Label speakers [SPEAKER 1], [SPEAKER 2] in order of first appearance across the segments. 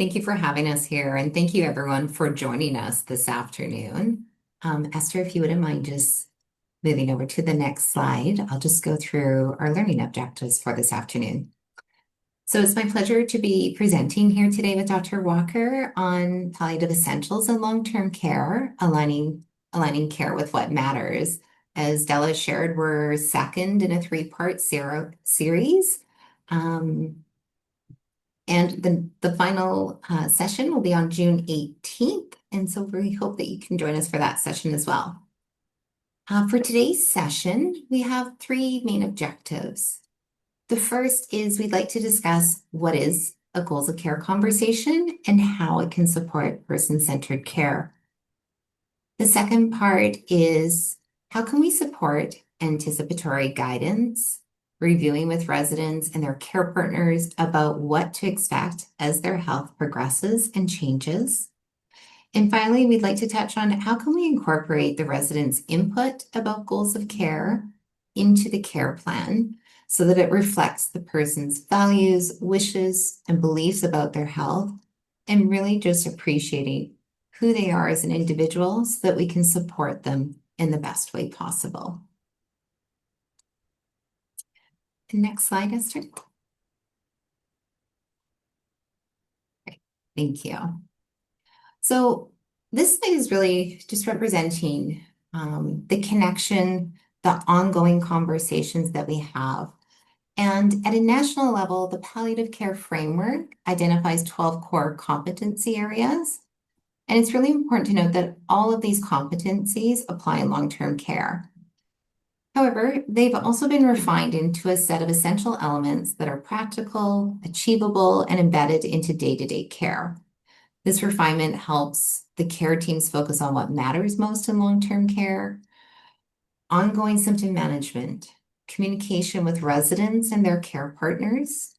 [SPEAKER 1] Thank you for having us here, and thank you everyone for joining us this afternoon. Esther, if you wouldn't mind just moving over to the next slide, I'll just go through our learning objectives for this afternoon. So it's my pleasure to be presenting here today with Dr. Walker on palliative essentials and long-term care, aligning care with what matters. As Della shared, we're second in a three-part series. And the final session will be on June 18th. And so we hope that you can join us for that session as well. For today's session, we have three main objectives. The first is we'd like to discuss what is a goals of care conversation and how it can support person-centered care. The second part is how can we support anticipatory guidance, reviewing with residents and their care partners about what to expect as their health progresses and changes. And finally, we'd like to touch on how can we incorporate the residents' input about goals of care into the care plan so that it reflects the person's values, wishes, and beliefs about their health, and really just appreciating who they are as an individual so that we can support them in the best way possible. Next slide, Esther. Okay, thank you. So this slide is really just representing the connection, the ongoing conversations that we have. And at a national level, the palliative care framework identifies 12 core competency areas. And it's really important to note that all of these competencies apply in long-term care. However, they've also been refined into a set of essential elements that are practical, achievable, and embedded into day-to-day care. This refinement helps the care teams focus on what matters most in long-term care, ongoing symptom management, communication with residents and their care partners,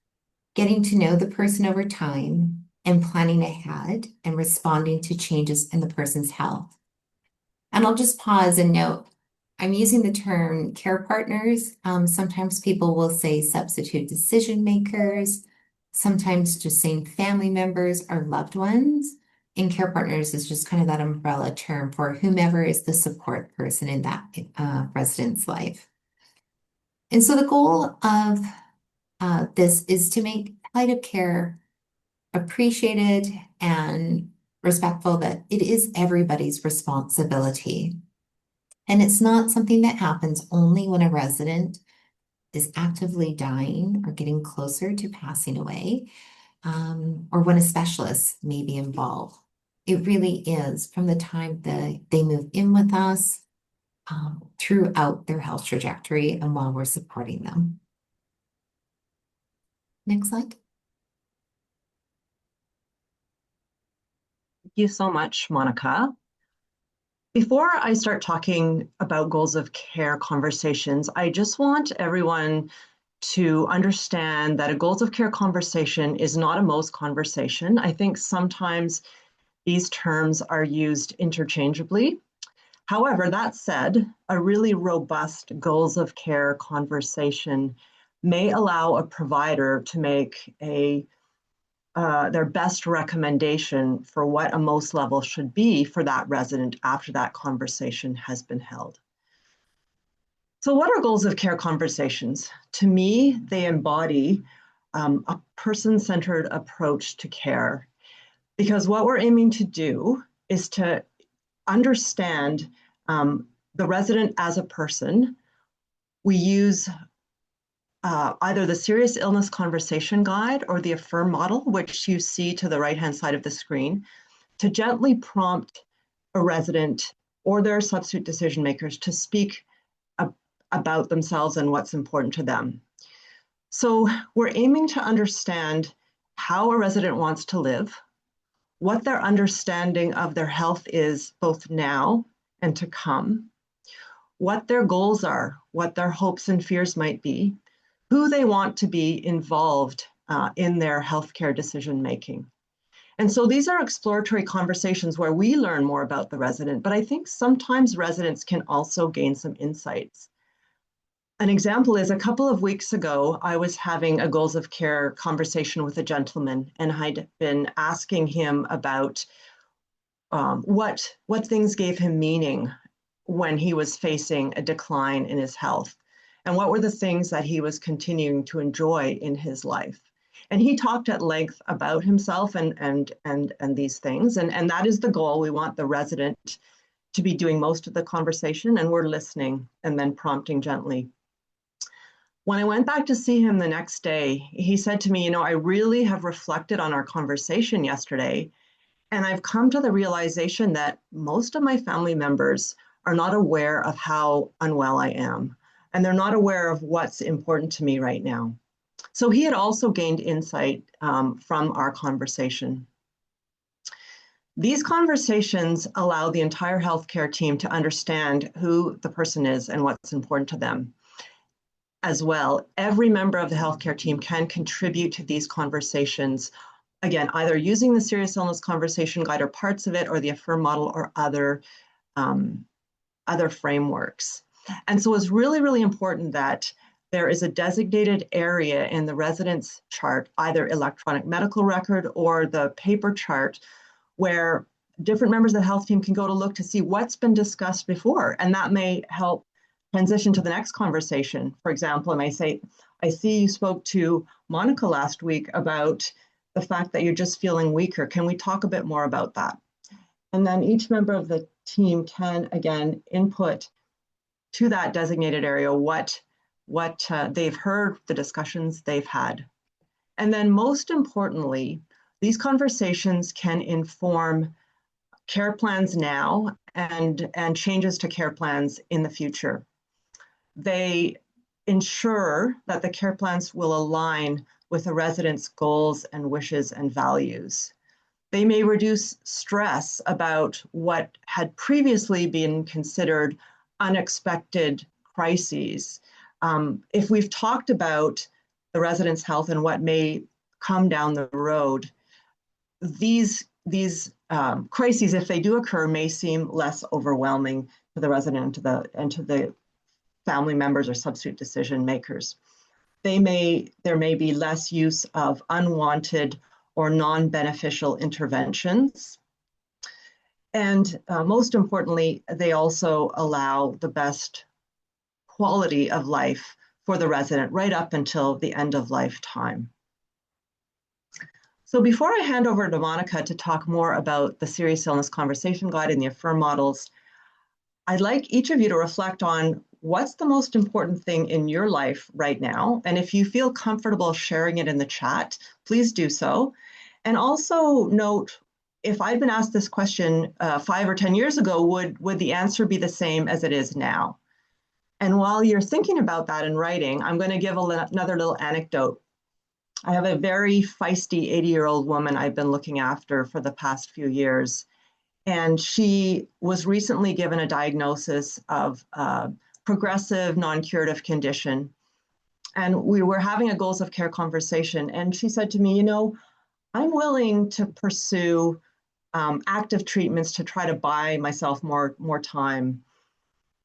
[SPEAKER 1] getting to know the person over time, and planning ahead and responding to changes in the person's health. And I'll just pause and note, I'm using the term care partners. Sometimes people will say substitute decision makers, sometimes just saying family members or loved ones. And care partners is just kind of that umbrella term for whomever is the support person in that resident's life. And so the goal of this is to make palliative care appreciated and respectful, that it is everybody's responsibility. And it's not something that happens only when a resident is actively dying or getting closer to passing away, or when a specialist may be involved. It really is from the time that they move in with us throughout their health trajectory and while we're supporting them. Next slide.
[SPEAKER 2] Thank you so much, Monica. Before I start talking about goals of care conversations, I just want everyone to understand that a goals of care conversation is not a MOSE conversation. I think sometimes these terms are used interchangeably. However, that said, a really robust goals of care conversation may allow a provider to make their best recommendation for what a MOSE level should be for that resident after that conversation has been held. So what are goals of care conversations? To me, they embody a person-centered approach to care, because what we're aiming to do is to understand the resident as a person. We use either the Serious Illness Conversation Guide or the Affirm model, which you see to the right-hand side of the screen, to gently prompt a resident or their substitute decision makers to speak about themselves and what's important to them. So we're aiming to understand how a resident wants to live, what their understanding of their health is both now and to come, what their goals are, what their hopes and fears might be, who they want to be involved in their healthcare decision making. And so these are exploratory conversations where we learn more about the resident, but I think sometimes residents can also gain some insights. An example is a couple of weeks ago, I was having a goals of care conversation with a gentleman, and I'd been asking him about what things gave him meaning when he was facing a decline in his health, and what were the things that he was continuing to enjoy in his life. And he talked at length about himself and these things, and that is the goal. We want the resident to be doing most of the conversation, and we're listening and then prompting gently. When I went back to see him the next day, he said to me, I really have reflected on our conversation yesterday, and I've come to the realization that most of my family members are not aware of how unwell I am, and they're not aware of what's important to me right now. So he had also gained insight from our conversation. These conversations allow the entire healthcare team to understand who the person is and what's important to them. As well, every member of the healthcare team can contribute to these conversations, again, either using the serious illness conversation guide or parts of it, or the AFFIRM model, or other frameworks. And so it's really, really important that there is a designated area in the residence chart, either electronic medical record or the paper chart, where different members of the health team can go to look to see what's been discussed before. And that may help transition to the next conversation. For example, I may say, I see you spoke to Monica last week about the fact that you're just feeling weaker. Can we talk a bit more about that? And then each member of the team can, again, input to that designated area what they've heard, the discussions they've had. And then most importantly, these conversations can inform care plans now and changes to care plans in the future. They ensure that the care plans will align with the residents' goals and wishes and values. They may reduce stress about what had previously been considered unexpected crises. If we've talked about the residents' health and what may come down the road, these crises, if they do occur, may seem less overwhelming to the resident and to the family members or substitute decision makers. There may be less use of unwanted or non-beneficial interventions. And most importantly, they also allow the best quality of life for the resident right up until the end of lifetime. So before I hand over to Monica to talk more about the Serious Illness Conversation Guide and the AFFIRM models, I'd like each of you to reflect on what's the most important thing in your life right now. And if you feel comfortable sharing it in the chat, please do so. And also note, if I'd been asked this question 5 or 10 years ago, would the answer be the same as it is now? And while you're thinking about that in writing, I'm going to give another little anecdote. I have a very feisty 80-year-old woman I've been looking after for the past few years. And she was recently given a diagnosis of progressive non-curative condition. And we were having a goals of care conversation. And she said to me, I'm willing to pursue active treatments to try to buy myself more time,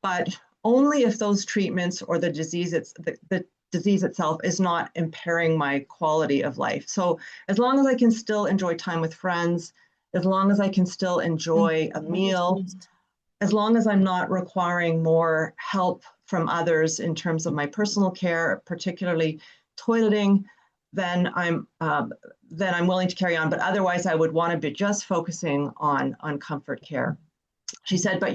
[SPEAKER 2] but only if those treatments or the disease itself is not impairing my quality of life. So as long as I can still enjoy time with friends, as long as I can still enjoy a meal, as long as I'm not requiring more help from others in terms of my personal care, particularly toileting, then I'm willing to carry on. But otherwise, I would want to be just focusing on comfort care. She said, but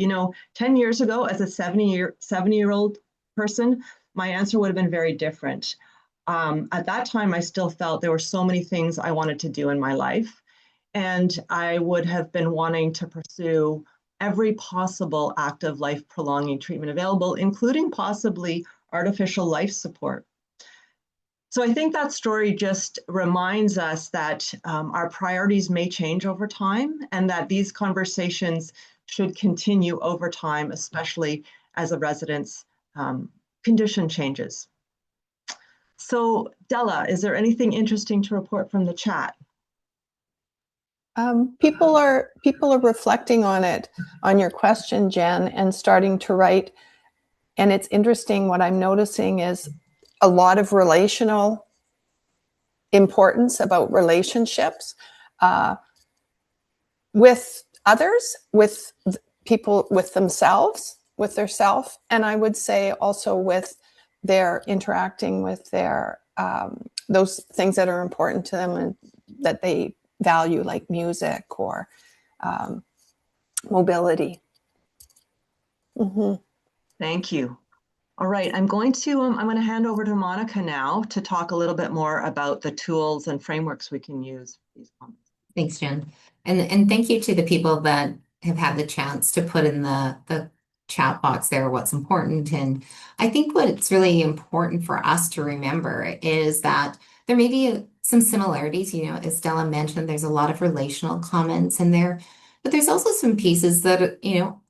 [SPEAKER 2] 10 years ago, as a 70-year-old person, my answer would have been very different. At that time, I still felt there were so many things I wanted to do in my life. And I would have been wanting to pursue every possible active life prolonging treatment available, including possibly artificial life support. So I think that story just reminds us that our priorities may change over time and that these conversations should continue over time, especially as a resident's condition changes. So Della, is there anything interesting to report from the chat?
[SPEAKER 3] People are reflecting on it, on your question, Jen, and starting to write And it's interesting, what I'm noticing is a lot of relational importance about relationships uh, with others, with people, with themselves, with their self, and I would say also with their interacting with their those things that are important to them and that they value, like music or mobility. Mm-hmm.
[SPEAKER 2] Thank you. All right, I'm going to hand over to Monica now to talk a little bit more about the tools and frameworks we can use for these comments.
[SPEAKER 1] Thanks, Jen. And thank you to the people that have had the chance to put in the chat box there what's important. And I think what's really important for us to remember is that there may be some similarities. As Stella mentioned, there's a lot of relational comments in there, but there's also some pieces that,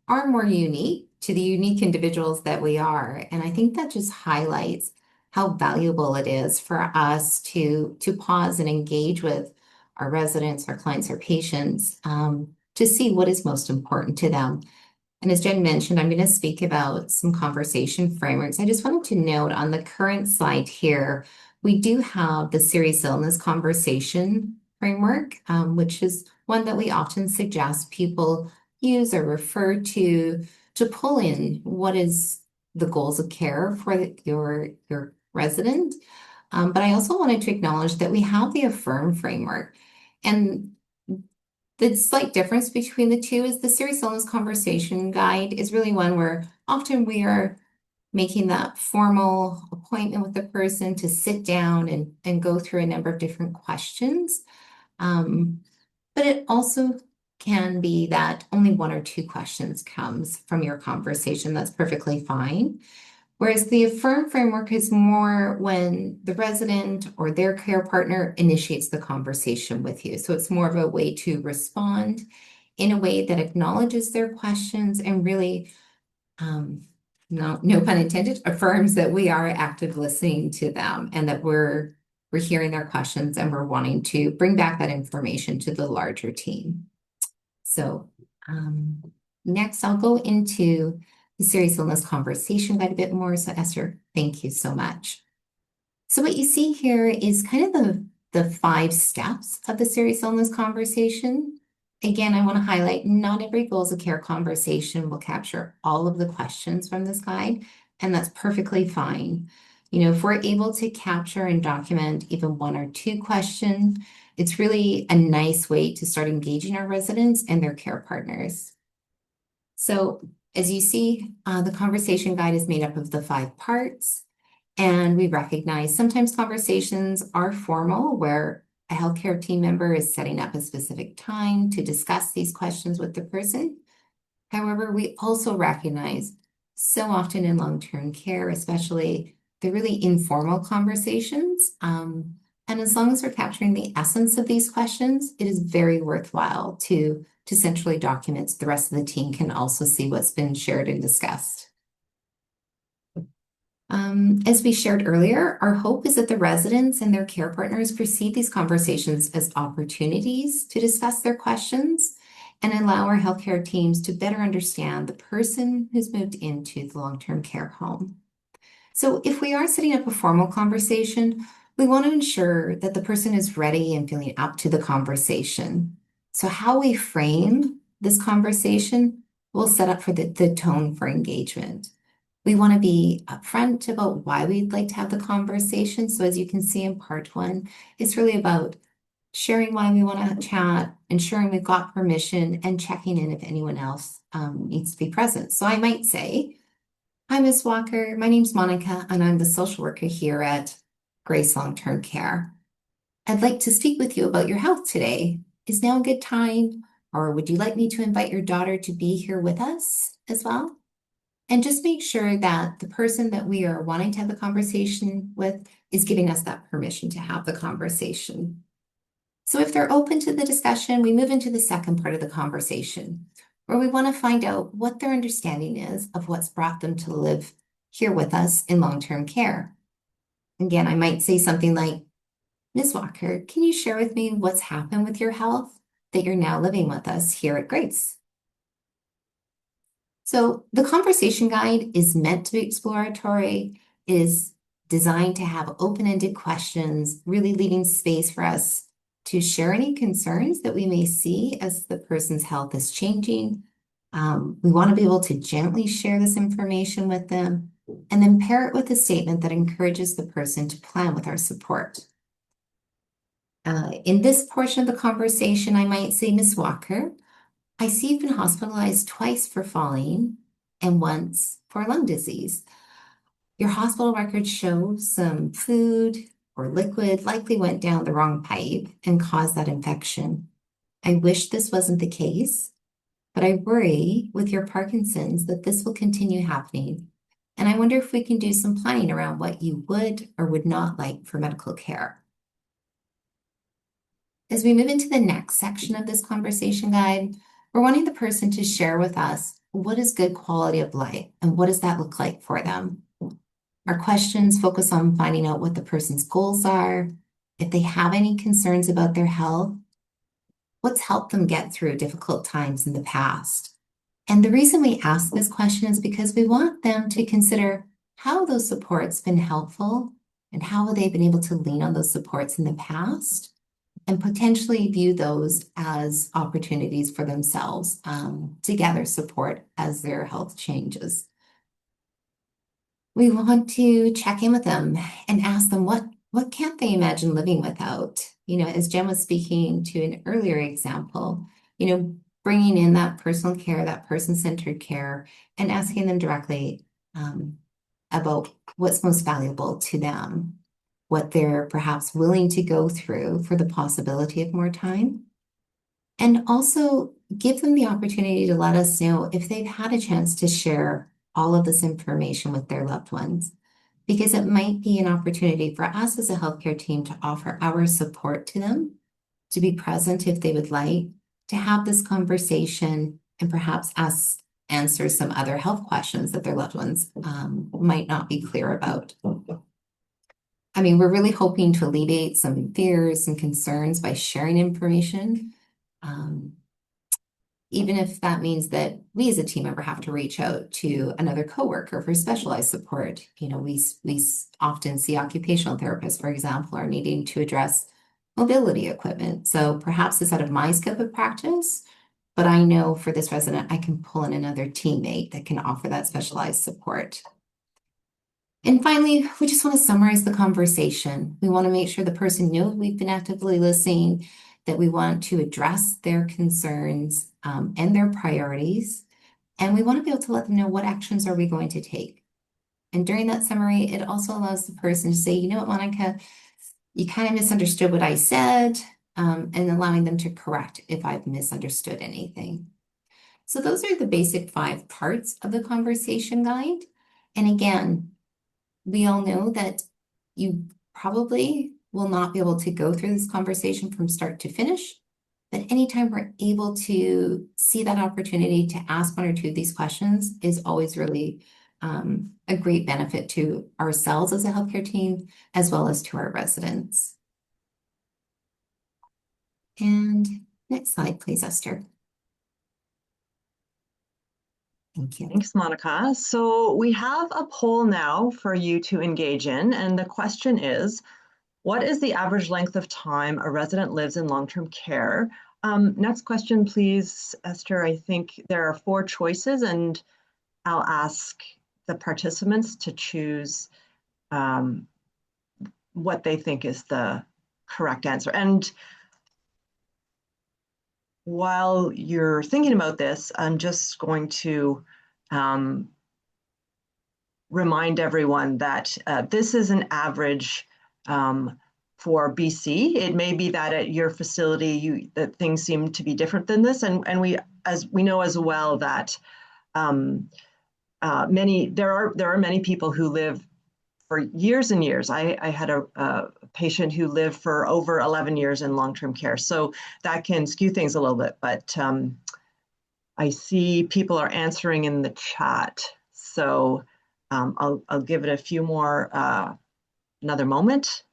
[SPEAKER 1] are more unique to the unique individuals that we are. And I think that just highlights how valuable it is for us to pause and engage with our residents, our clients, our patients, to see what is most important to them. And as Jen mentioned, I'm going to speak about some conversation frameworks. I just wanted to note on the current slide here, we do have the serious illness conversation framework, which is one that we often suggest people use or refer to pull in what is the goals of care for your resident. But I also wanted to acknowledge that we have the AFFIRM framework. And the slight difference between the two is the serious illness conversation guide is really one where often we are making that formal appointment with the person to sit down and go through a number of different questions. But it also can be that only one or two questions comes from your conversation. That's perfectly fine. Whereas the AFFIRM framework is more when the resident or their care partner initiates the conversation with you. So it's more of a way to respond in a way that acknowledges their questions and really, no pun intended, affirms that we are active listening to them and that we're hearing their questions and we're wanting to bring back that information to the larger team. So next I'll go into the serious illness conversation guide a bit more. So Esther, thank you so much. So what you see here is kind of the 5 steps of the serious illness conversation. Again, I want to highlight not every goals of care conversation will capture all of the questions from this guide, and that's perfectly fine. If we're able to capture and document even 1 or 2 questions, it's really a nice way to start engaging our residents and their care partners. So as you see, the conversation guide is made up of the 5 parts, and we recognize sometimes conversations are formal where a healthcare team member is setting up a specific time to discuss these questions with the person. However, we also recognize so often in long-term care, especially the really informal conversations. And as long as we're capturing the essence of these questions, it is very worthwhile to centrally document so the rest of the team can also see what's been shared and discussed. As we shared earlier, our hope is that the residents and their care partners perceive these conversations as opportunities to discuss their questions and allow our healthcare teams to better understand the person who's moved into the long-term care home. So if we are setting up a formal conversation, we want to ensure that the person is ready and feeling up to the conversation. So how we frame this conversation will set up for the tone for engagement. We want to be upfront about why we'd like to have the conversation. So as you can see in part 1, it's really about sharing why we want to chat, ensuring we've got permission, and checking in if anyone else needs to be present. So I might say, hi, Ms. Walker. My name's Monica, and I'm the social worker here at Grace Long-Term Care. I'd like to speak with you about your health today. Is now a good time? Or would you like me to invite your daughter to be here with us as well? And just make sure that the person that we are wanting to have the conversation with is giving us that permission to have the conversation. So if they're open to the discussion, we move into the second part of the conversation, where we want to find out what their understanding is of what's brought them to live here with us in long-term care. Again, I might say something like, Ms. Walker, can you share with me what's happened with your health that you're now living with us here at Grace? So the conversation guide is meant to be exploratory, is designed to have open-ended questions, really leaving space for us to share any concerns that we may see as the person's health is changing. We want to be able to gently share this information with them and then pair it with a statement that encourages the person to plan with our support. In this portion of the conversation, I might say, Miss Walker, I see you've been hospitalized twice for falling and once for lung disease. Your hospital records show some food or liquid likely went down the wrong pipe and caused that infection. I wish this wasn't the case, but I worry with your Parkinson's that this will continue happening. And I wonder if we can do some planning around what you would or would not like for medical care. As we move into the next section of this conversation guide, we're wanting the person to share with us what is good quality of life and what does that look like for them. Our questions focus on finding out what the person's goals are, if they have any concerns about their health, what's helped them get through difficult times in the past. And the reason we ask this question is because we want them to consider how those supports been helpful and how have they been able to lean on those supports in the past and potentially view those as opportunities for themselves to gather support as their health changes. We want to check in with them and ask them what can't they imagine living without? You know, as Jen was speaking to an earlier example, you know, bringing in that personal care, that person-centered care, and asking them directly about what's most valuable to them, what they're perhaps willing to go through for the possibility of more time. And also give them the opportunity to let us know if they've had a chance to share all of this information with their loved ones, because it might be an opportunity for us as a healthcare team to offer our support to them, to be present if they would like, to have this conversation and perhaps answer some other health questions that their loved ones might not be clear about. I mean, we're really hoping to alleviate some fears and concerns by sharing information. Even if that means that we as a team member have to reach out to another coworker for specialized support. You know, we often see occupational therapists, for example, are needing to address mobility equipment. So perhaps it's out of my scope of practice, but I know for this resident, I can pull in another teammate that can offer that specialized support. And finally, we just want to summarize the conversation. We want to make sure the person knows we've been actively listening, that we want to address their concerns and their priorities. And we want to be able to let them know what actions are we going to take. And during that summary, it also allows the person to say, you know what, Monica, you kind of misunderstood what I said, and allowing them to correct if I've misunderstood anything. So those are the basic 5 parts of the conversation guide. And again, we all know that you probably will not be able to go through this conversation from start to finish, but anytime we're able to see that opportunity to ask 1 or 2 of these questions is always really a great benefit to ourselves as a healthcare team, as well as to our residents. And next slide, please, Esther. Thank you.
[SPEAKER 2] Thanks, Monica. So we have a poll now for you to engage in, and the question is, what is the average length of time a resident lives in long-term care? Next question, please, Esther. I think there are 4 choices, and I'll ask the participants to choose what they think is the correct answer. And while you're thinking about this, I'm just going to remind everyone that this is an average for BC. It may be that at your facility that things seem to be different than this, and we know as well that there are many people who live for years and years. I had a patient who lived for over 11 years in long-term care, so that can skew things a little bit. But I see people are answering in the chat, so I'll give it a few more, another moment.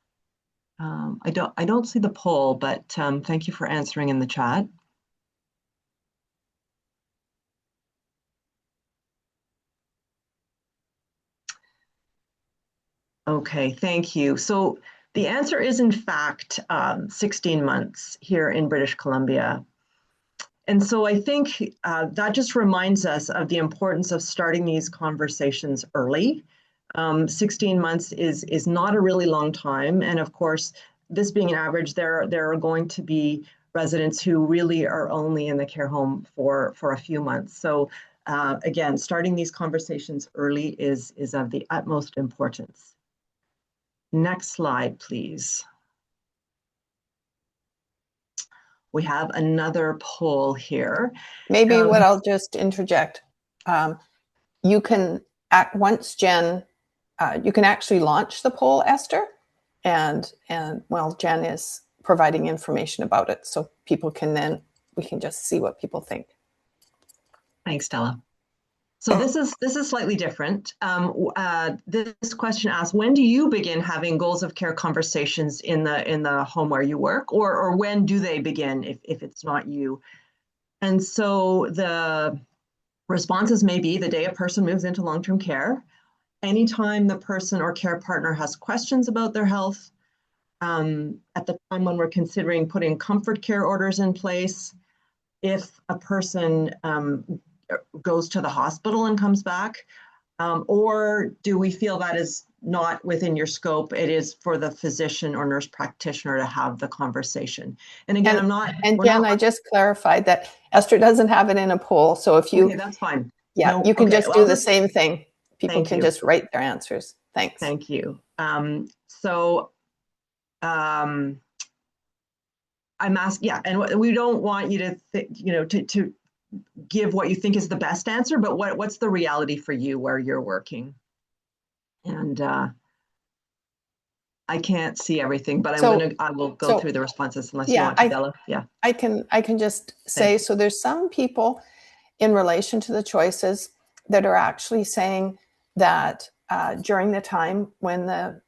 [SPEAKER 2] I don't see the poll, but thank you for answering in the chat. Okay, thank you. So the answer is in fact 16 months here in British Columbia. And so I think that just reminds us of the importance of starting these conversations early. 16 months is not a really long time. And of course, this being an average, there are going to be residents who really are only in the care home for a few months. So again, starting these conversations early is of the utmost importance. Next slide, please. We have another poll here.
[SPEAKER 3] Maybe what I'll just interject. You can, once Jen, you can actually launch the poll, Esther, and well, Jen is providing information about it, so people can then, we can just see what people think.
[SPEAKER 2] Thanks, Stella. So this is slightly different. This question asks, when do you begin having goals of care conversations in the home where you work, or when do they begin if it's not you? And so the responses may be the day a person moves into long-term care, anytime the person or care partner has questions about their health, at the time when we're considering putting comfort care orders in place, if a person goes to the hospital and comes back, or do we feel that is not within your scope? It is for the physician or nurse practitioner to have the conversation. And again,
[SPEAKER 3] Jen, I just clarified that Esther doesn't have it in a poll. So if you,
[SPEAKER 2] okay, that's fine.
[SPEAKER 3] Yeah, no, you can just do the same thing. People can just write their answers. Thanks.
[SPEAKER 2] Thank you. I'm asking, yeah, and we don't want you to to give what you think is the best answer, but what's the reality for you where you're working? And I can't see everything, but I will go through the responses unless you want to, Bella. Yeah,
[SPEAKER 3] I can just say, so there's some people in relation to the choices that are actually saying that during the time when the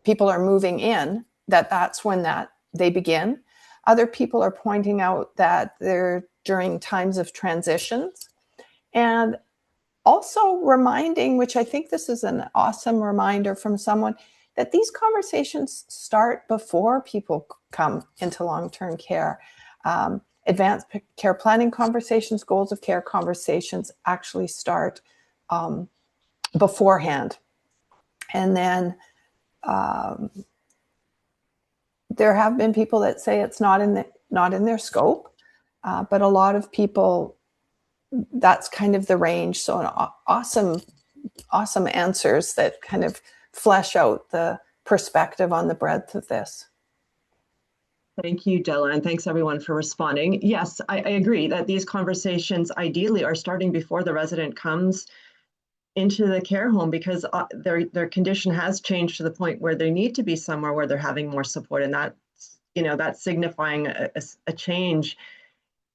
[SPEAKER 3] people are moving in, that's when they begin. Other people are pointing out that they're during times of transitions, and also reminding, which I think this is an awesome reminder from someone, that these conversations start before people come into long-term care. Advanced care planning conversations, goals of care conversations actually start beforehand. And then there have been people that say it's not in their scope, but a lot of people, that's kind of the range. So awesome answers that kind of flesh out the perspective on the breadth of this.
[SPEAKER 2] Thank you, Della, and thanks everyone for responding. Yes, I agree that these conversations ideally are starting before the resident comes into the care home, because their condition has changed to the point where they need to be somewhere where they're having more support, and that's signifying a change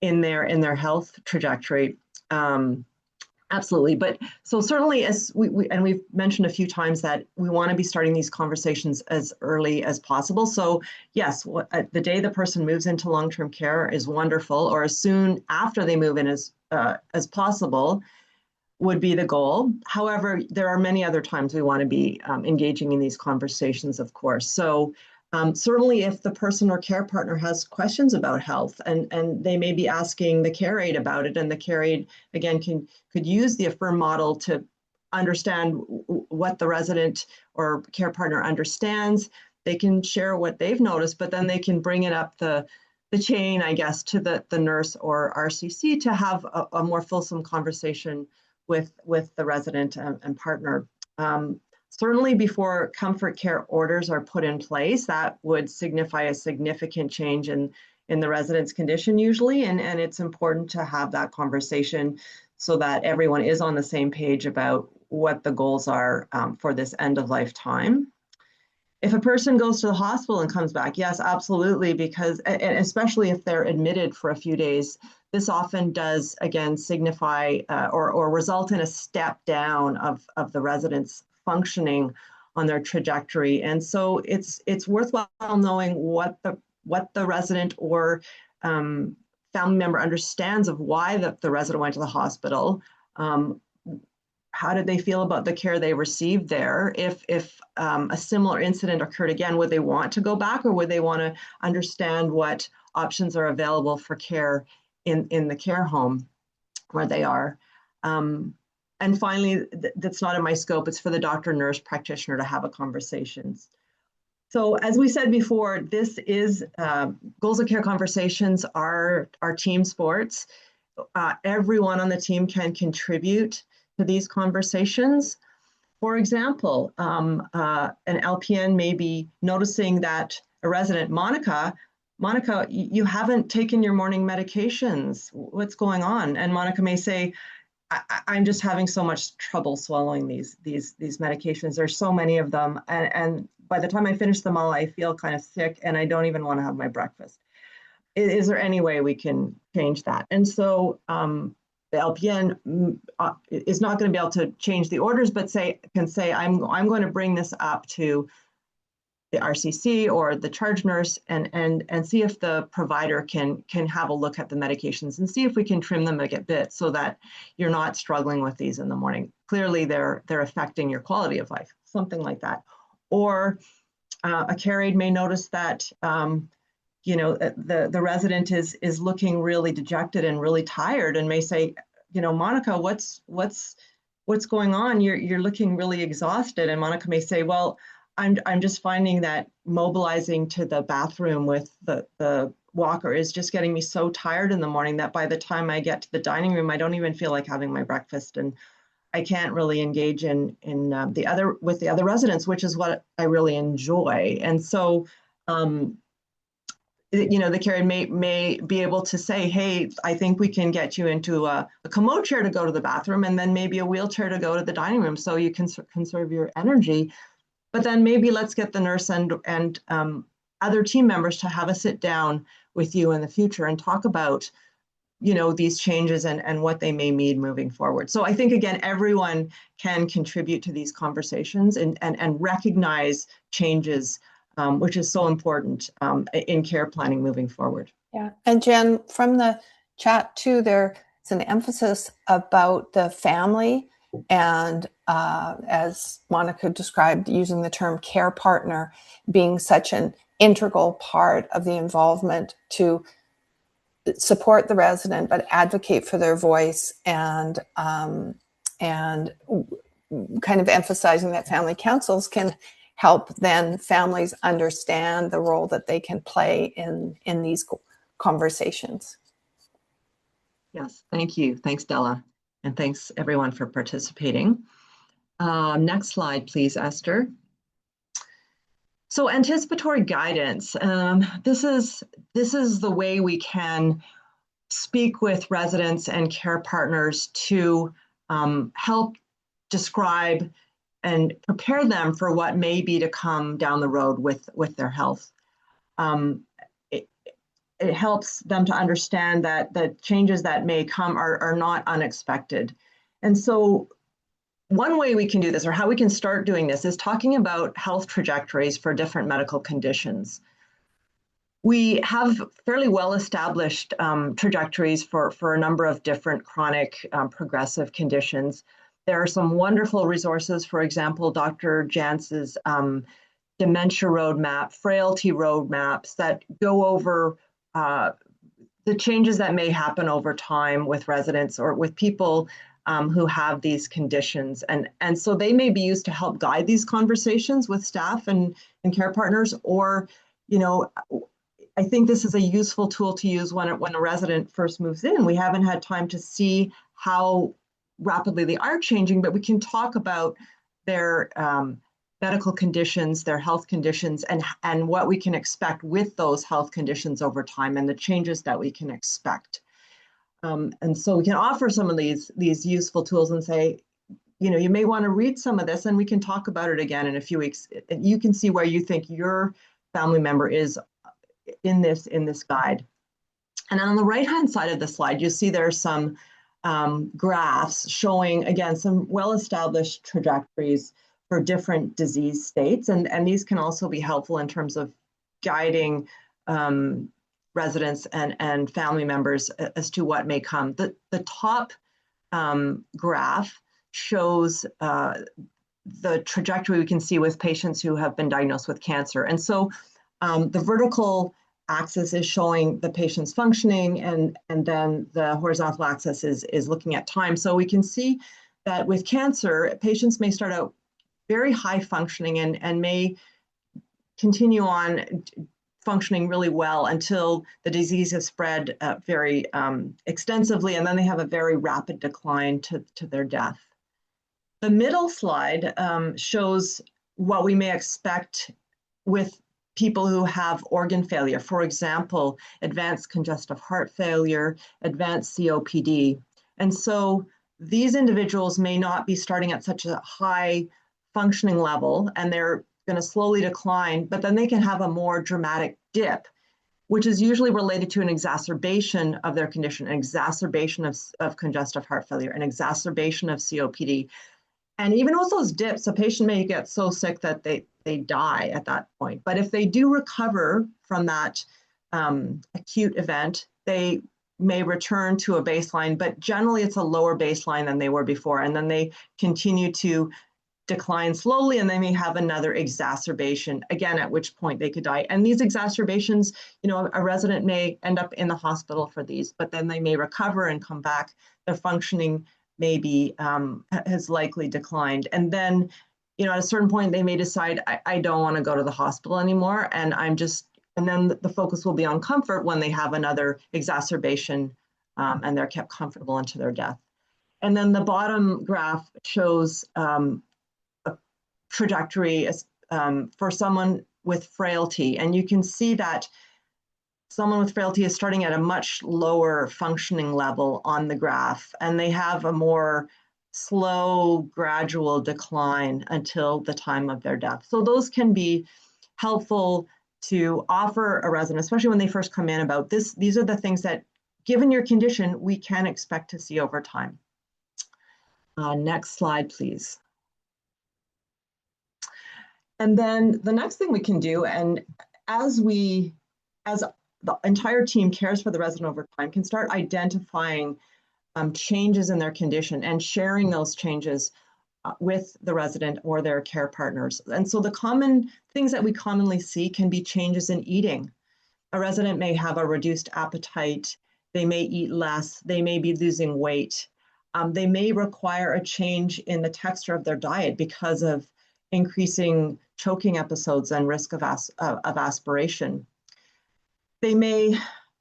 [SPEAKER 2] in their health trajectory. Absolutely. But so certainly, as we've mentioned a few times, that we want to be starting these conversations as early as possible. So yes, the day the person moves into long-term care is wonderful, or as soon after they move in as possible would be the goal. However, there are many other times we want to be engaging in these conversations, of course. So certainly if the person or care partner has questions about health, and they may be asking the care aide about it, and the care aide, again, could use the AFFIRM model to understand what the resident or care partner understands. They can share what they've noticed, but then they can bring it up the chain, I guess, to the nurse or RCC to have a more fulsome conversation with the resident and partner. Certainly before comfort care orders are put in place, that would signify a significant change in the resident's condition usually, and it's important to have that conversation so that everyone is on the same page about what the goals are for this end of life time. If a person goes to the hospital and comes back, yes, absolutely, because, and especially if they're admitted for a few days, this often does, again, signify or result in a step down of the resident's functioning on their trajectory. And so it's worthwhile knowing what the resident or family member understands of why the resident went to the hospital, how did they feel about the care they received there? If a similar incident occurred again, would they want to go back, or would they want to understand what options are available for care in the care home where they are? And finally, that's not in my scope, it's for the doctor, nurse practitioner to have a conversation. So as we said before, this is goals of care conversations are team sports. Everyone on the team can contribute to these conversations. For example, an LPN may be noticing that a resident, Monica, you haven't taken your morning medications. What's going on? And Monica may say, I'm just having so much trouble swallowing these medications. There's so many of them, and by the time I finish them all, I feel kind of sick, and I don't even want to have my breakfast. Is there any way we can change that? And so the LPN is not going to be able to change the orders, but can say I'm going to bring this up to the RCC or the charge nurse and see if the provider can have a look at the medications and see if we can trim them a bit so that you're not struggling with these in the morning. Clearly, they're affecting your quality of life, something like that. Or a care aide may notice that the resident is looking really dejected and really tired, and may say, Monica, what's going on? You're looking really exhausted. And Monica may say, well, I'm just finding that mobilizing to the bathroom with the walker is just getting me so tired in the morning that by the time I get to the dining room, I don't even feel like having my breakfast, and I can't really engage with the other residents, which is what I really enjoy. And so, the care may be able to say, hey, I think we can get you into a commode chair to go to the bathroom, and then maybe a wheelchair to go to the dining room so you can conserve your energy. But then maybe let's get the nurse and other team members to have a sit down with you in the future and talk about, these changes and what they may mean moving forward. So I think, again, everyone can contribute to these conversations and recognize changes, which is so important in care planning moving forward.
[SPEAKER 3] Yeah. And Jen, from the chat too, there's an emphasis about the family and as Monica described, using the term care partner being such an integral part of the involvement to support the resident, but advocate for their voice, and kind of emphasizing that family councils can help then families understand the role that they can play in these conversations.
[SPEAKER 2] Yes, thank you. Thanks, Della. And thanks everyone for participating. Next slide, please, Esther. So anticipatory guidance. This is the way we can speak with residents and care partners to help describe and prepare them for what may be to come down the road with their health. It helps them to understand that the changes that may come are not unexpected. And so one way we can do this, or how we can start doing this, is talking about health trajectories for different medical conditions. We have fairly well-established trajectories for a number of different chronic progressive conditions. There are some wonderful resources, for example, Dr. Jantz's dementia roadmap, frailty roadmaps that go over the changes that may happen over time with residents or with people who have these conditions. And so they may be used to help guide these conversations with staff and care partners, or, I think this is a useful tool to use when a resident first moves in. We haven't had time to see how rapidly they are changing, but we can talk about their medical conditions, their health conditions, and what we can expect with those health conditions over time and the changes that we can expect. And so we can offer some of these useful tools and say, you may want to read some of this and we can talk about it again in a few weeks. And you can see where you think your family member is in this guide. And on the right-hand side of the slide, you see there's some graphs showing, again, some well-established trajectories for different disease states. And these can also be helpful in terms of guiding residents and family members as to what may come. The top graph shows the trajectory we can see with patients who have been diagnosed with cancer. And so the vertical axis is showing the patient's functioning, and then the horizontal axis is looking at time. So we can see that with cancer, patients may start out very high functioning and may continue on functioning really well until the disease has spread very extensively, and then they have a very rapid decline to their death. The middle slide shows what we may expect with people who have organ failure. For example, advanced congestive heart failure, advanced COPD. And so these individuals may not be starting at such a high functioning level, and they're going to slowly decline, but then they can have a more dramatic dip, which is usually related to an exacerbation of their condition, an exacerbation of congestive heart failure, an exacerbation of COPD. And even with those dips, a patient may get so sick that they die at that point. But if they do recover from that acute event, they may return to a baseline, but generally it's a lower baseline than they were before. And then they continue to decline slowly, and they may have another exacerbation, again, at which point they could die. And these exacerbations, a resident may end up in the hospital for these, but then they may recover and come back. Their functioning maybe has likely declined. And then, at a certain point, they may decide, I don't want to go to the hospital anymore. And then the focus will be on comfort when they have another exacerbation and they're kept comfortable into their death. And then the bottom graph shows a trajectory for someone with frailty. And you can see that someone with frailty is starting at a much lower functioning level on the graph, and they have a more slow, gradual decline until the time of their death. So those can be helpful to offer a resident, especially when they first come in, about this. These are the things that, given your condition, we can expect to see over time. Next slide, please. And then the next thing we can do, and as the entire team cares for the resident over time, can start identifying changes in their condition and sharing those changes with the resident or their care partners. And so the common things that we commonly see can be changes in eating. A resident may have a reduced appetite, they may eat less, they may be losing weight. They may require a change in the texture of their diet because of increasing choking episodes and risk of aspiration. They may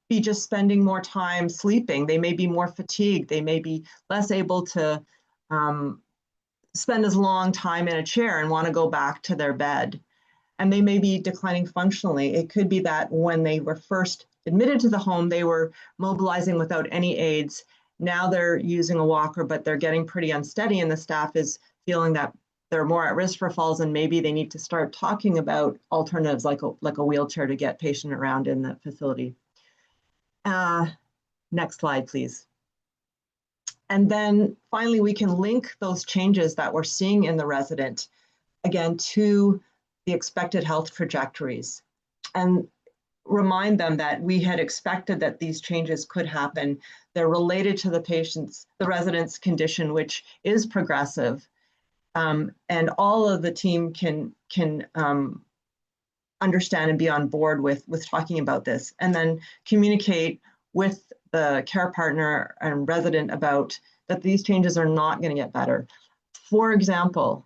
[SPEAKER 2] be just spending more time sleeping. They may be more fatigued. They may be less able to spend as long time in a chair and want to go back to their bed. And they may be declining functionally. It could be that when they were first admitted to the home, they were mobilizing without any aids. Now they're using a walker, but they're getting pretty unsteady, and the staff is feeling that they're more at risk for falls, and maybe they need to start talking about alternatives like a wheelchair to get patient around in the facility. Next slide, please. And then finally, we can link those changes that we're seeing in the resident, again, to the expected health trajectories, and remind them that we had expected that these changes could happen. They're related to the resident's condition, which is progressive. And all of the team can understand and be on board with talking about this, and then communicate with the care partner and resident about that these changes are not going to get better. For example,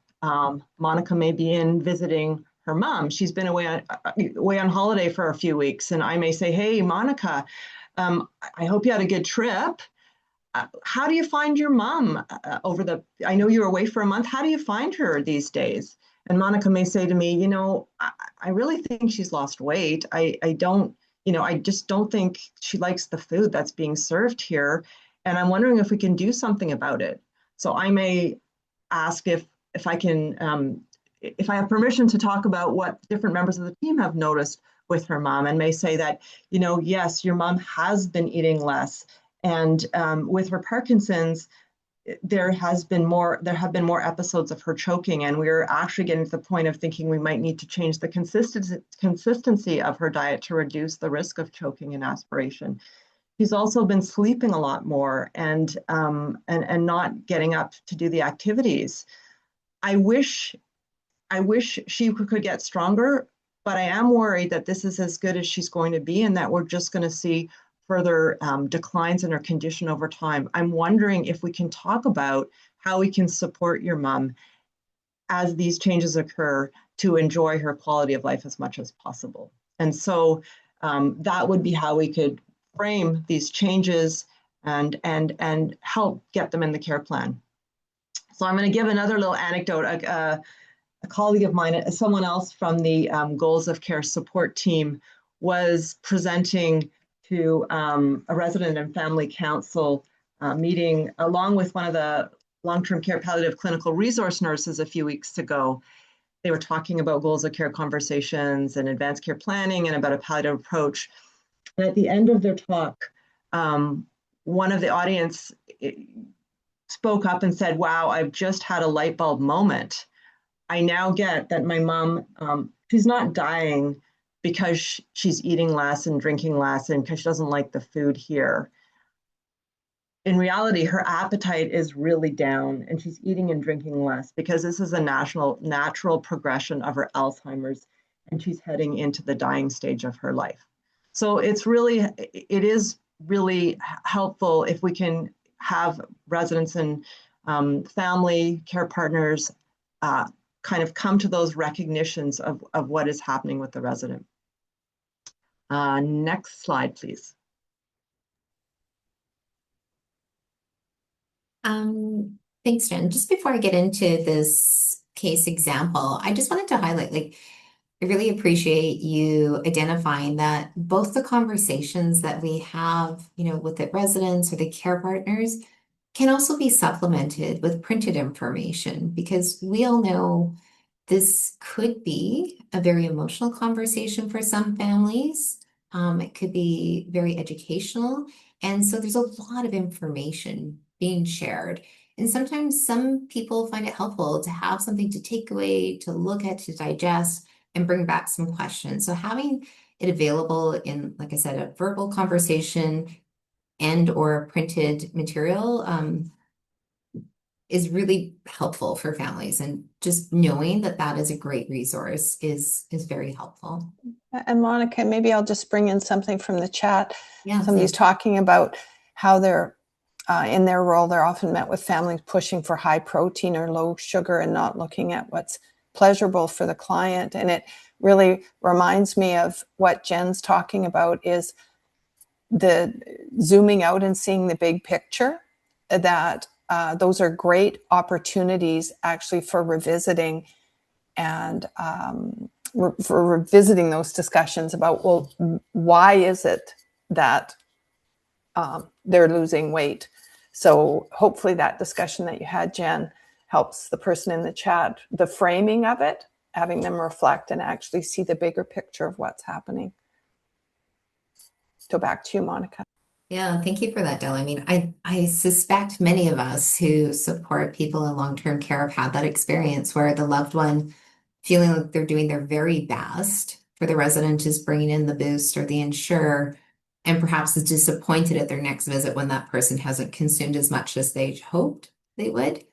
[SPEAKER 2] Monica may be in visiting her mom. She's been away on holiday for a few weeks, and I may say, hey, Monica, I hope you had a good trip. How do you find your mom I know you were away for a month. How do you find her these days? And Monica may say to me, I really think she's lost weight. I just don't think she likes the food that's being served here. And I'm wondering if we can do something about it. So I may ask if I can, if I have permission to talk about what different members of the team have noticed with her mom, and may say that, yes, your mom has been eating less. And with her Parkinson's, there have been more episodes of her choking, and we're actually getting to the point of thinking we might need to change the consistency of her diet to reduce the risk of choking and aspiration. She's also been sleeping a lot more and not getting up to do the activities. I wish she could get stronger, but I am worried that this is as good as she's going to be and that we're just going to see further declines in her condition over time. I'm wondering if we can talk about how we can support your mom as these changes occur to enjoy her quality of life as much as possible. And so that would be how we could frame these changes and help get them in the care plan. So I'm going to give another little anecdote. A colleague of mine, someone else from the Goals of Care support team, was presenting to a resident and family council meeting along with one of the long-term care palliative clinical resource nurses a few weeks ago. They were talking about goals of care conversations and advanced care planning and about a palliative approach. And at the end of their talk, one of the audience spoke up and said, "Wow, I've just had a light bulb moment. I now get that my mom, she's not dying because she's eating less and drinking less and because she doesn't like the food here. In reality, her appetite is really down and she's eating and drinking less because this is a natural progression of her Alzheimer's and she's heading into the dying stage of her life." So it is really helpful if we can have residents and family care partners kind of come to those recognitions of what is happening with the resident. Next slide, please.
[SPEAKER 1] Thanks, Jen. Just before I get into this case example, I just wanted to highlight, I really appreciate you identifying that both the conversations that we have, with the residents or the care partners can also be supplemented with printed information because we all know this could be a very emotional conversation for some families. It could be very educational. And so there's a lot of information being shared. And sometimes some people find it helpful to have something to take away, to look at, to digest, and bring back some questions. So having it available in, like I said, a verbal conversation and or printed material is really helpful for families. And just knowing that that is a great resource is very helpful.
[SPEAKER 3] And Monica, maybe I'll just bring in something from the chat.
[SPEAKER 1] Yeah,
[SPEAKER 3] somebody's talking about how they're in their role, they're often met with families pushing for high protein or low sugar and not looking at what's pleasurable for the client. And it really reminds me of what Jen's talking about, is the zooming out and seeing the big picture. That those are great opportunities actually for revisiting and for revisiting those discussions about, well, why is it that they're losing weight? So hopefully that discussion that you had, Jen, helps the person in the chat, the framing of it, having them reflect and actually see the bigger picture of what's happening. So back to you, Monica.
[SPEAKER 1] Yeah, thank you for that, Del. I mean, I suspect many of us who support people in long-term care have had that experience where the loved one feeling like they're doing their very best for the resident is bringing in the boost or the insurer, and perhaps is disappointed at their next visit when that person hasn't consumed as much as they hoped they would.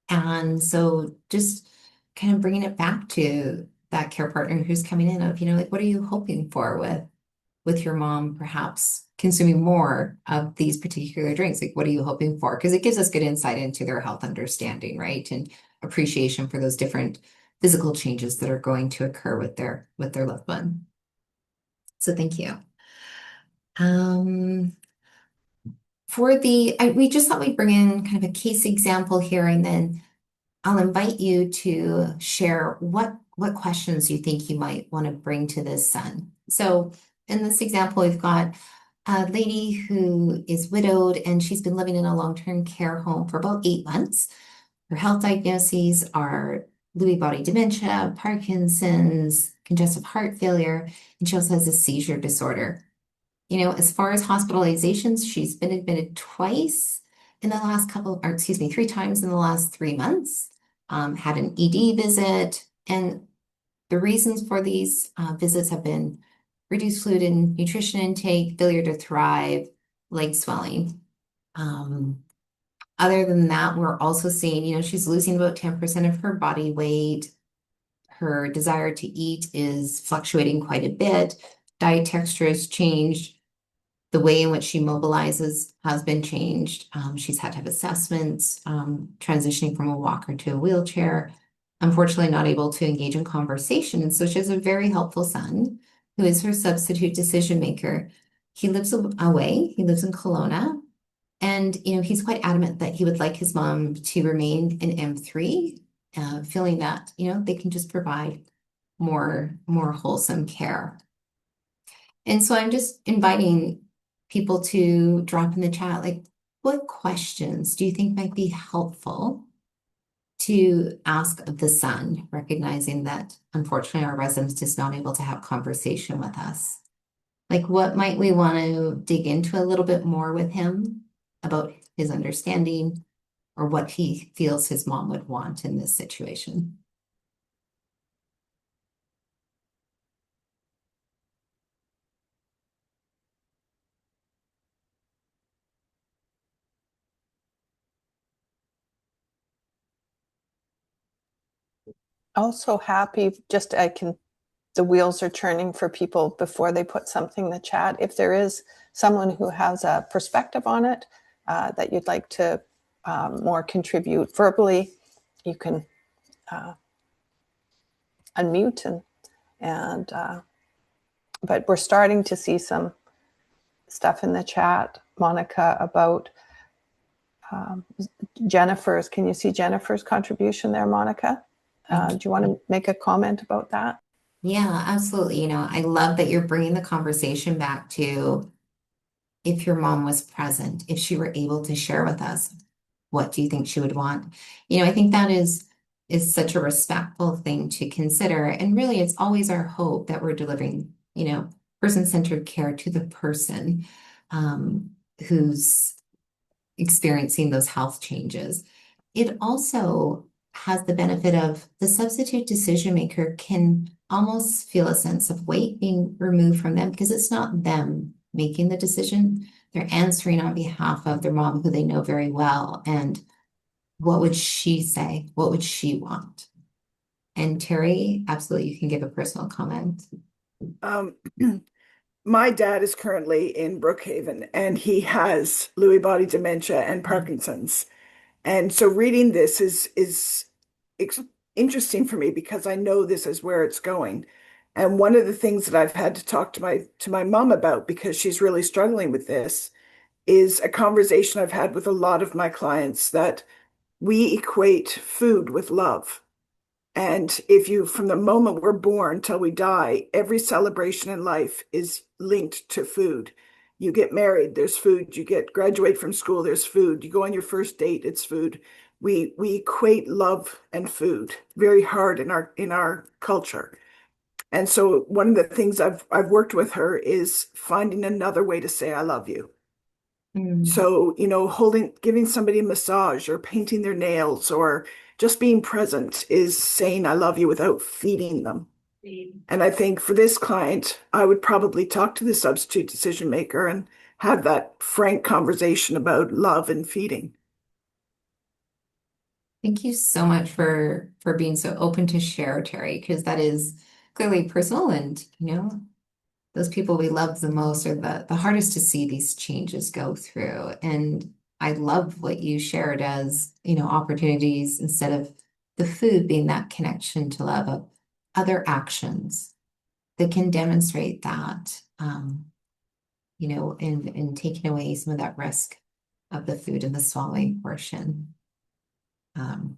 [SPEAKER 1] And so just kind of bringing it back to that care partner who's coming in of, what are you hoping for with your mom perhaps consuming more of these particular drinks? Like, what are you hoping for? Because it gives us good insight into their health understanding, right? And appreciation for those different physical changes that are going to occur with their loved one. So thank you. We just thought we'd bring in kind of a case example here, and then I'll invite you to share what questions you think you might want to bring to this son. So in this example, we've got a lady who is widowed and she's been living in a long-term care home for about 8 months. Her health diagnoses are Lewy body dementia, Parkinson's, congestive heart failure, and she also has a seizure disorder. As far as hospitalizations, she's been admitted twice in the last 3 times in the last 3 months, had an ED visit, and the reasons for these visits have been reduced fluid and nutrition intake, failure to thrive, leg swelling. Other than that, we're also seeing, she's losing about 10% of her body weight. Her desire to eat is fluctuating quite a bit. Diet texture has changed. The way in which she mobilizes has been changed. She's had to have assessments, transitioning from a walker to a wheelchair. Unfortunately, not able to engage in conversation. And so she has a very helpful son who is her substitute decision maker. He lives away. He lives in Kelowna. And, he's quite adamant that he would like his mom to remain in M3, feeling that, they can just provide more wholesome care. And so I'm just inviting people to drop in the chat, like, what questions do you think might be helpful to ask of the son, recognizing that unfortunately our resident is not able to have conversation with us? Like, what might we want to dig into a little bit more with him about his understanding or what he feels his mom would want in this situation?
[SPEAKER 3] Also happy, the wheels are turning for people before they put something in the chat. If there is someone who has a perspective on it that you'd like to more contribute verbally, you can unmute but we're starting to see some stuff in the chat, Monica, about Jennifer's. Can you see Jennifer's contribution there, Monica? Do you want to make a comment about that?
[SPEAKER 1] Yeah, absolutely. I love that you're bringing the conversation back to if your mom was present, if she were able to share with us, what do you think she would want? I think that is such a respectful thing to consider. And really, it's always our hope that we're delivering, person-centered care to the person who's experiencing those health changes. It also has the benefit of the substitute decision maker can almost feel a sense of weight being removed from them because it's not them making the decision. They're answering on behalf of their mom, who they know very well. And what would she say? What would she want? And Terry, absolutely, you can give a personal comment.
[SPEAKER 4] My dad is currently in Brookhaven and he has Lewy body dementia and Parkinson's. And so reading this is interesting for me because I know this is where it's going. And one of the things that I've had to talk to my mom about, because she's really struggling with this, is a conversation I've had with a lot of my clients that we equate food with love. And if you, from the moment we're born till we die, every celebration in life is linked to food. You get married, there's food. You graduate from school, there's food. You go on your first date, it's food. We equate love and food very hard in our culture. And so one of the things I've worked with her is finding another way to say I love you. So, giving somebody a massage or painting their nails or just being present is saying I love you without feeding them. And I think for this client, I would probably talk to the substitute decision maker and have that frank conversation about love and feeding.
[SPEAKER 1] Thank you so much for being so open to share, Terry, because that is clearly personal and, those people we love the most are the hardest to see these changes go through. And I love what you shared as, opportunities instead of the food being that connection to love of other actions that can demonstrate that, and taking away some of that risk of the food and the swallowing portion. I'm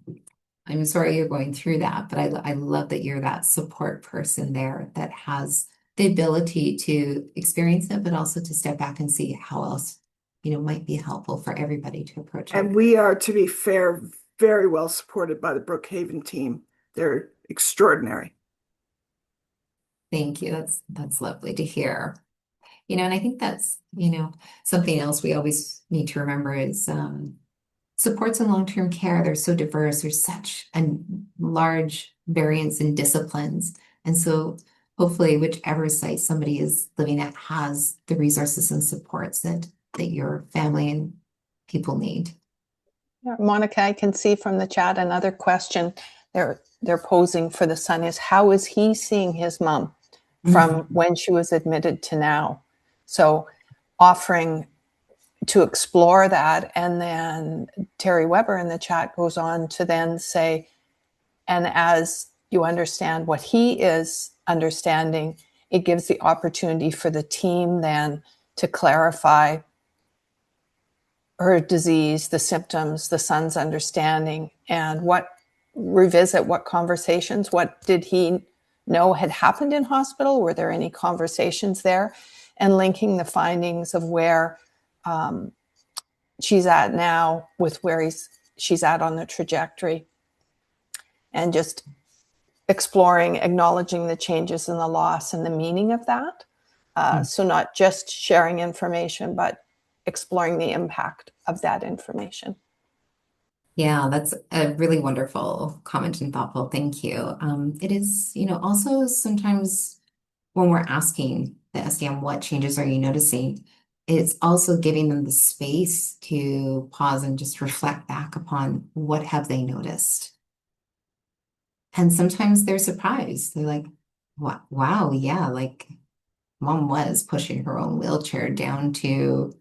[SPEAKER 1] sorry you're going through that, but I love that you're that support person there that has the ability to experience it, but also to step back and see how else, might be helpful for everybody to approach it.
[SPEAKER 4] And we are, to be fair, very well supported by the Brookhaven team. They're extraordinary.
[SPEAKER 1] Thank you. That's lovely to hear. And I think that's, something else we always need to remember is supports in long-term care. They're so diverse. There's such a large variance in disciplines. And so hopefully whichever site somebody is living at has the resources and supports that that your family and people need.
[SPEAKER 3] Yeah, Monica, I can see from the chat another question they're posing for the son is, how is he seeing his mom from when she was admitted to now? So offering to explore that. And then Terry Weber in the chat goes on to then say, and as you understand what he is understanding, it gives the opportunity for the team then to clarify her disease, the symptoms, the son's understanding, and revisit what conversations, what did he know had happened in hospital? Were there any conversations there? And linking the findings of where she's at now with where she's at on the trajectory, and just exploring, acknowledging the changes in the loss and the meaning of that. So not just sharing information, but exploring the impact of that information.
[SPEAKER 1] Yeah, that's a really wonderful comment and thoughtful. Thank you. It is, also sometimes when we're asking the SDM, what changes are you noticing? It's also giving them the space to pause and just reflect back upon what have they noticed. And sometimes they're surprised. They're like, wow, yeah, like mom was pushing her own wheelchair down to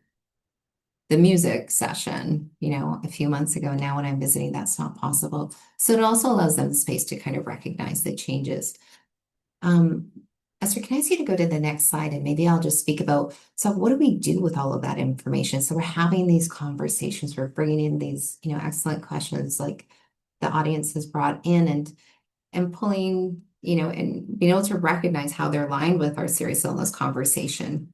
[SPEAKER 1] the music session, a few months ago. Now when I'm visiting, that's not possible. So it also allows them the space to kind of recognize the changes. Esther, can I ask you to go to the next slide, and maybe I'll just speak about, so what do we do with all of that information? So we're having these conversations, we're bringing in these, excellent questions like the audience has brought in, and pulling, and being able to recognize how they're aligned with our serious illness conversation.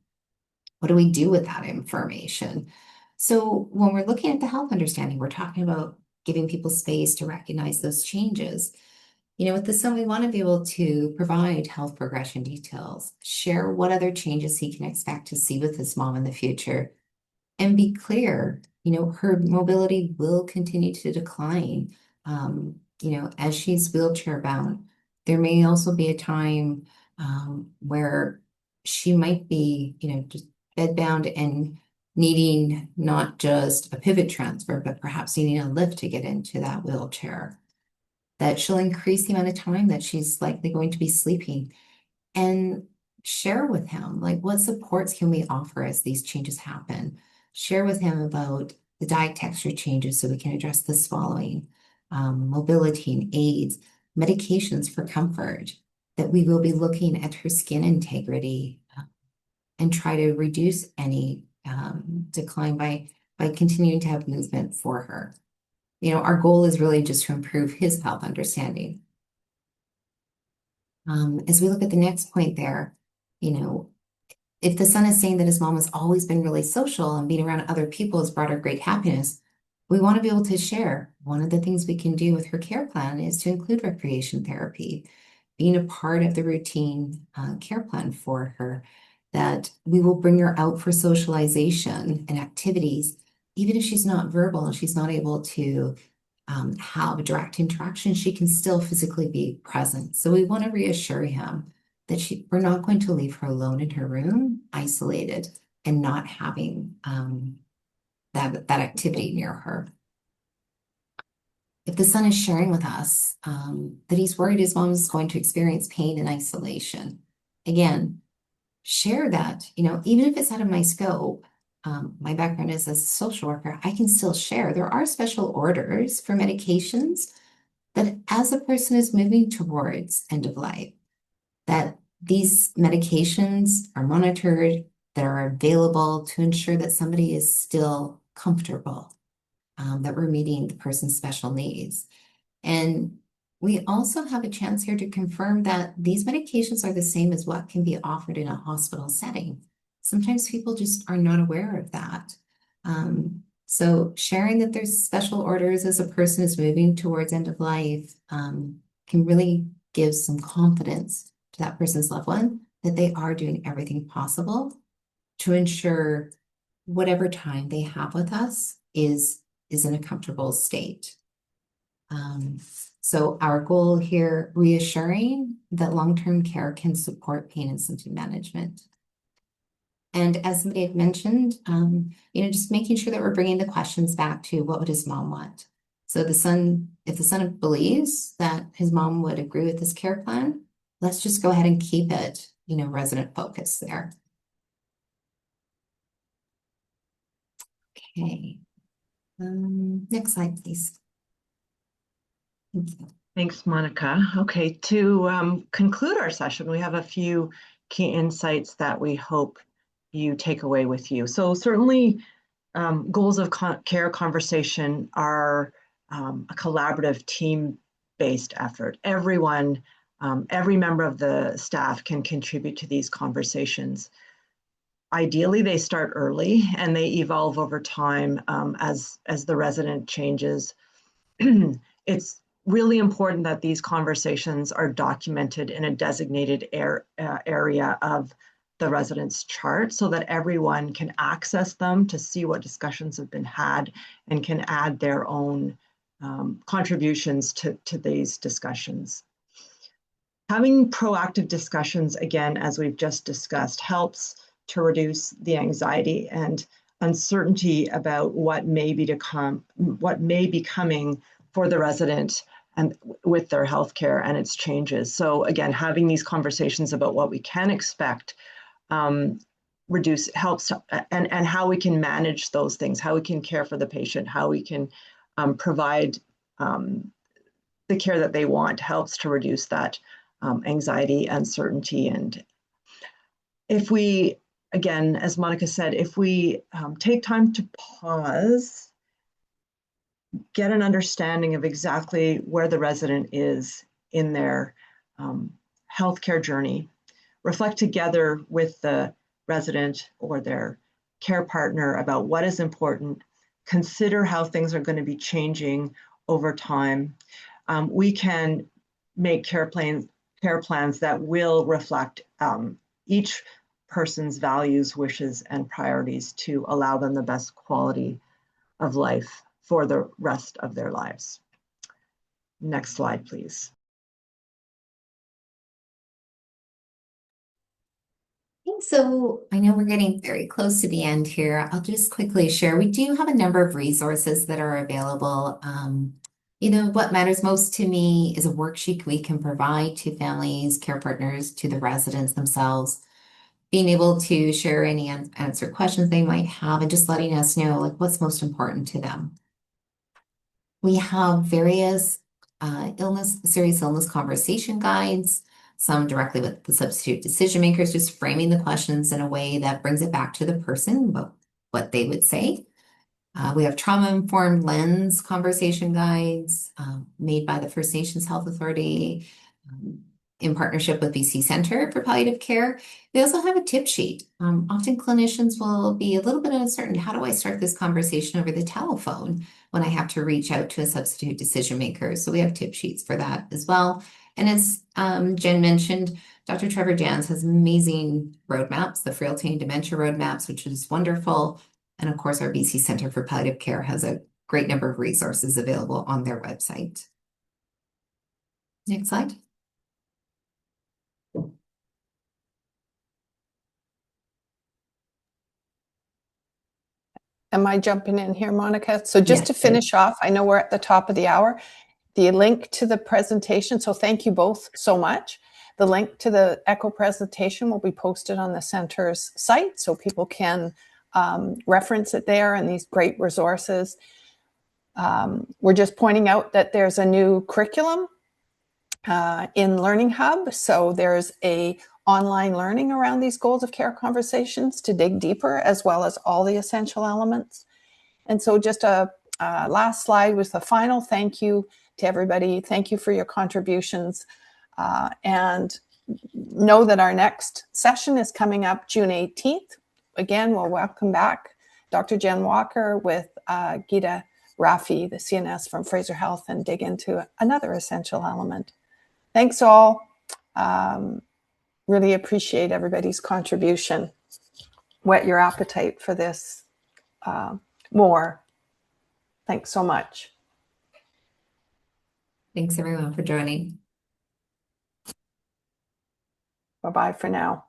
[SPEAKER 1] What do we do with that information? So when we're looking at the health understanding, we're talking about giving people space to recognize those changes. With the son, we want to be able to provide health progression details, share what other changes he can expect to see with his mom in the future, and be clear, her mobility will continue to decline. As she's wheelchair bound, there may also be a time where she might be, just bedbound and needing not just a pivot transfer, but perhaps needing a lift to get into that wheelchair. That she'll increase the amount of time that she's likely going to be sleeping, and share with him, like, what supports can we offer as these changes happen? Share with him about the diet texture changes so we can address the swallowing, mobility and aids, medications for comfort, that we will be looking at her skin integrity and try to reduce any decline by continuing to have movement for her. Our goal is really just to improve his health understanding. As we look at the next point there, if the son is saying that his mom has always been really social and being around other people has brought her great happiness, we want to be able to share. One of the things we can do with her care plan is to include recreation therapy, being a part of the routine care plan for her, that we will bring her out for socialization and activities, even if she's not verbal and she's not able to have a direct interaction, she can still physically be present. So we want to reassure him that we're not going to leave her alone in her room, isolated, and not having that activity near her. If the son is sharing with us that he's worried his mom is going to experience pain and isolation, again, share that, even if it's out of my scope. My background is as a social worker, I can still share. There are special orders for medications that as a person is moving towards end of life, that these medications are monitored, that are available to ensure that somebody is still comfortable, that we're meeting the person's special needs. And we also have a chance here to confirm that these medications are the same as what can be offered in a hospital setting. Sometimes people just are not aware of that. So sharing that there's special orders as a person is moving towards end of life can really give some confidence to that person's loved one that they are doing everything possible to ensure whatever time they have with us is in a comfortable state. So our goal here, reassuring that long-term care can support pain and symptom management. And as somebody had mentioned, just making sure that we're bringing the questions back to what would his mom want. So if the son believes that his mom would agree with this care plan, let's just go ahead and keep it, resident focus there. Okay. Next slide, please. Thank you.
[SPEAKER 2] Thanks, Monica. Okay, to conclude our session, we have a few key insights that we hope you take away with you. So certainly goals of care conversation are a collaborative team-based effort. Everyone, every member of the staff can contribute to these conversations. Ideally, they start early and they evolve over time as the resident changes. It's really important that these conversations are documented in a designated area of the residence chart so that everyone can access them to see what discussions have been had and can add their own contributions to these discussions. Having proactive discussions, again, as we've just discussed, helps to reduce the anxiety and uncertainty about what may be coming for the resident and with their healthcare and its changes. So again, having these conversations about what we can expect helps and how we can manage those things, how we can care for the patient, how we can provide the care that they want, helps to reduce that anxiety, uncertainty. And if we, again, as Monica said, if we take time to pause, get an understanding of exactly where the resident is in their healthcare journey, reflect together with the resident or their care partner about what is important, consider how things are going to be changing over time. We can make care plans that will reflect each person's values, wishes, and priorities to allow them the best quality of life for the rest of their lives. Next slide, please.
[SPEAKER 1] So I know we're getting very close to the end here. I'll just quickly share. We do have a number of resources that are available. What matters most to me is a worksheet we can provide to families, care partners, to the residents themselves, being able to share any answer questions they might have and just letting us know what's most important to them. We have various serious illness conversation guides, some directly with the substitute decision makers, just framing the questions in a way that brings it back to the person about what they would say. We have trauma-informed lens conversation guides made by the First Nations Health Authority in partnership with BC Centre for Palliative Care. We also have a tip sheet. Often clinicians will be a little bit uncertain. How do I start this conversation over the telephone when I have to reach out to a substitute decision maker? So we have tip sheets for that as well. And as Jen mentioned, Dr. Trevor Jans has amazing roadmaps, the frailty and dementia roadmaps, which is wonderful. And of course, our BC Centre for Palliative Care has a great number of resources available on their website. Next slide.
[SPEAKER 3] Am I jumping in here, Monica? So just to finish off, I know we're at the top of the hour, the link to the presentation. So thank you both so much. The link to the ECHO presentation will be posted on the center's site so people can reference it there and these great resources. We're just pointing out that there's a new curriculum in Learning Hub. So there's a online learning around these goals of care conversations to dig deeper, as well as all the essential elements. And so just a last slide with a final thank you to everybody. Thank you for your contributions. And know that our next session is coming up June 18th. Again, we'll welcome back Dr. Jen Walker with Gita Rafi, the CNS from Fraser Health, and dig into another essential element. Thanks all. Really appreciate everybody's contribution. Whet your appetite for this more. Thanks so much.
[SPEAKER 1] Thanks everyone for joining.
[SPEAKER 3] Bye-bye for now.